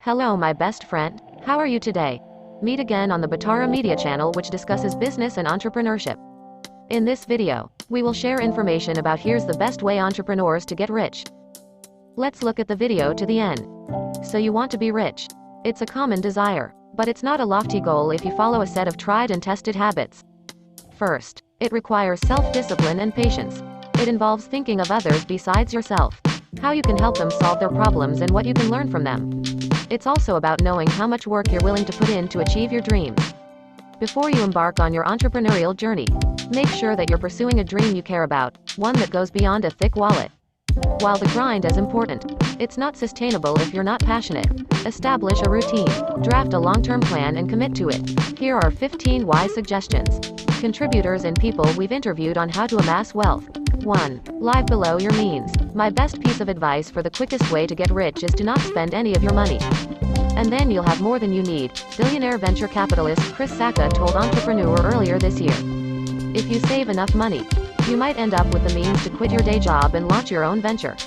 Hello my best friend, how are you today? Meet again on the Batara Media Channel, which discusses business and entrepreneurship. In this video, we will share information about here's the best way entrepreneurs to get rich. Let's look at the video to the end. So you want to be rich. It's a common desire, but it's not a lofty goal if you follow a set of tried and tested habits. First, it requires self-discipline and patience. It involves thinking of others besides yourself, how you can help them solve their problems and what you can learn from them. It's also about knowing how much work you're willing to put in to achieve your dreams. Before you embark on your entrepreneurial journey, make sure that you're pursuing a dream you care about, one that goes beyond a thick wallet. While the grind is important, it's not sustainable if you're not passionate. Establish a routine, draft a long-term plan and commit to it. Here are 15 wise suggestions. Contributors and people we've interviewed on how to amass wealth. 1. Live below your means. My best piece of advice for the quickest way to get rich is to not spend any of your money. And then you'll have more than you need, billionaire venture capitalist Chris Sacca told Entrepreneur earlier this year. If you save enough money, you might end up with the means to quit your day job and launch your own venture.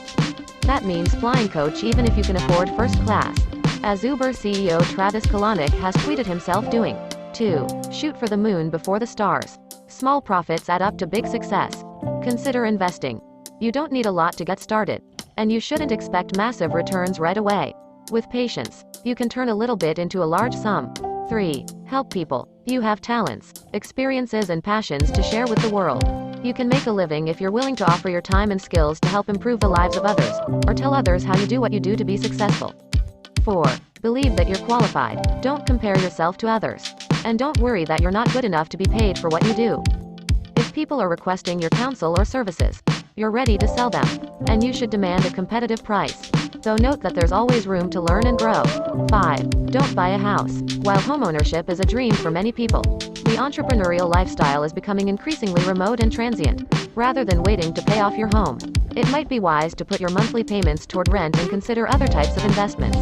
That means flying coach even if you can afford first class, as Uber CEO Travis Kalanick has tweeted himself doing. 2. Shoot for the moon before the stars. Small profits add up to big success. Consider investing. You don't need a lot to get started, and you shouldn't expect massive returns right away. With patience, you can turn a little bit into a large sum. 3. Help people. You have talents, experiences and passions to share with the world. You can make a living if you're willing to offer your time and skills to help improve the lives of others, or tell others how you do what you do to be successful. 4. Believe that you're qualified. Don't compare yourself to others. And don't worry that you're not good enough to be paid for what you do. If people are requesting your counsel or services, you're ready to sell them, and you should demand a competitive price. Though note that there's always room to learn and grow. 5. Don't buy a house. While homeownership is a dream for many people, the entrepreneurial lifestyle is becoming increasingly remote and transient. Rather than waiting to pay off your home, it might be wise to put your monthly payments toward rent and consider other types of investments.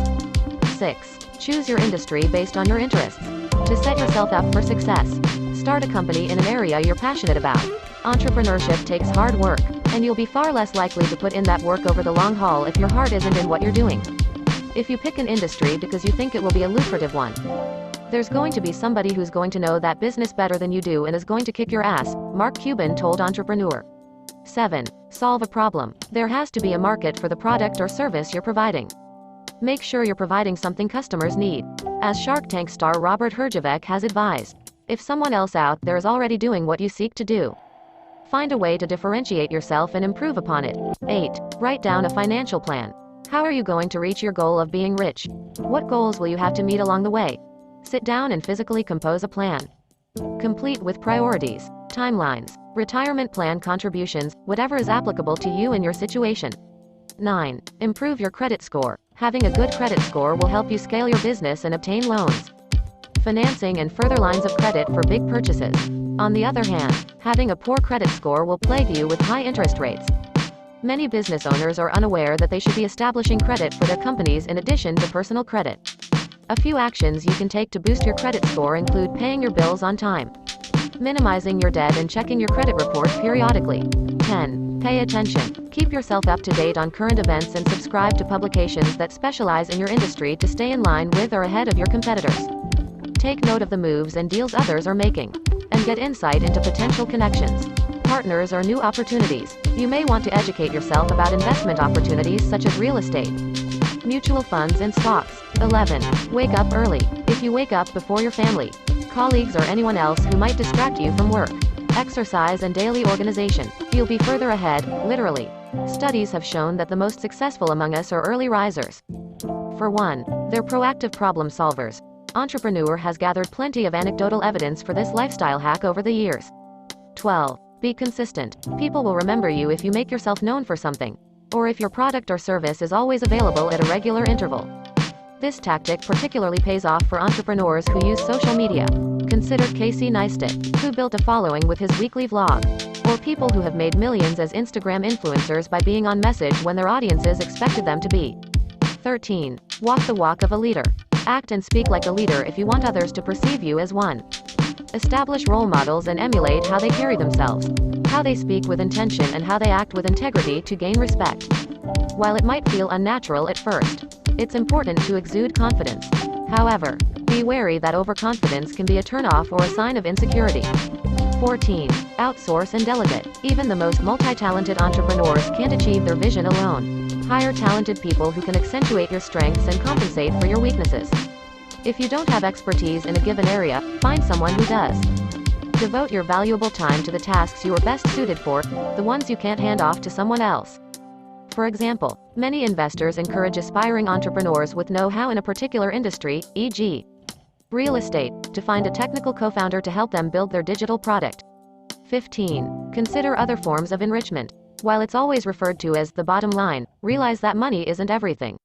6. Choose your industry based on your interests. To set yourself up for success, start a company in an area you're passionate about. Entrepreneurship takes hard work, and you'll be far less likely to put in that work over the long haul if your heart isn't in what you're doing. If you pick an industry because you think it will be a lucrative one, there's going to be somebody who's going to know that business better than you do and is going to kick your ass, Mark Cuban told Entrepreneur. 7. Solve a problem. There has to be a market for the product or service you're providing. Make sure you're providing something customers need. As Shark Tank star Robert Herjavec has advised, if someone else out there is already doing what you seek to do, find a way to differentiate yourself and improve upon it. 8. Write down a financial plan. How are you going to reach your goal of being rich? What goals will you have to meet along the way? Sit down and physically compose a plan, complete with priorities, timelines, retirement plan contributions, whatever is applicable to you and your situation. 9. Improve your credit score. Having a good credit score will help you scale your business and obtain loans, financing and further lines of credit for big purchases. On the other hand, having a poor credit score will plague you with high interest rates. Many business owners are unaware that they should be establishing credit for their companies in addition to personal credit. A few actions you can take to boost your credit score include paying your bills on time, minimizing your debt and checking your credit report periodically. 10. Pay attention. Keep yourself up to date on current events and subscribe to publications that specialize in your industry to stay in line with or ahead of your competitors. Take note of the moves and deals others are making, and get insight into potential connections, partners or new opportunities. You may want to educate yourself about investment opportunities such as real estate, mutual funds and stocks. 11. Wake up early. If you wake up before your family, colleagues or anyone else who might distract you from work, exercise and daily organization, you'll be further ahead, literally. Studies have shown that the most successful among us are early risers. For one, they're proactive problem solvers. Entrepreneur has gathered plenty of anecdotal evidence for this lifestyle hack over the years. 12. Be consistent. People will remember you if you make yourself known for something, or if your product or service is always available at a regular interval. This tactic particularly pays off for entrepreneurs who use social media. Consider Casey Neistat, who built a following with his weekly vlog, or people who have made millions as Instagram influencers by being on message when their audiences expected them to be. 13. Walk the walk of a leader. Act and speak like a leader if you want others to perceive you as one. Establish role models and emulate how they carry themselves, how they speak with intention and how they act with integrity to gain respect. While it might feel unnatural at first, It's important to exude confidence. However, be wary that overconfidence can be a turnoff or a sign of insecurity. 14. Outsource and delegate. Even the most multi-talented entrepreneurs can't achieve their vision alone. Hire talented people who can accentuate your strengths and compensate for your weaknesses. If you don't have expertise in a given area, find someone who does. Devote your valuable time to the tasks you are best suited for, the ones you can't hand off to someone else. For example, many investors encourage aspiring entrepreneurs with know-how in a particular industry, e.g., real estate, to find a technical co-founder to help them build their digital product. 15. Consider other forms of enrichment. While it's always referred to as the bottom line, realize that money isn't everything.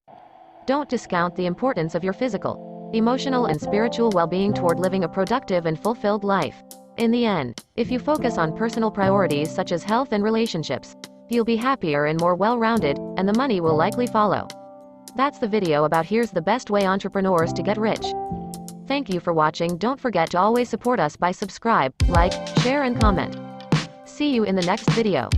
Don't discount the importance of your physical, emotional and spiritual well-being toward living a productive and fulfilled life. In the end, if you focus on personal priorities such as health and relationships, you'll be happier and more well-rounded, and the money will likely follow. That's the video about here's the best way entrepreneurs to get rich. Thank you for watching. Don't forget to always support us by subscribe, like, share and comment. See you in the next video.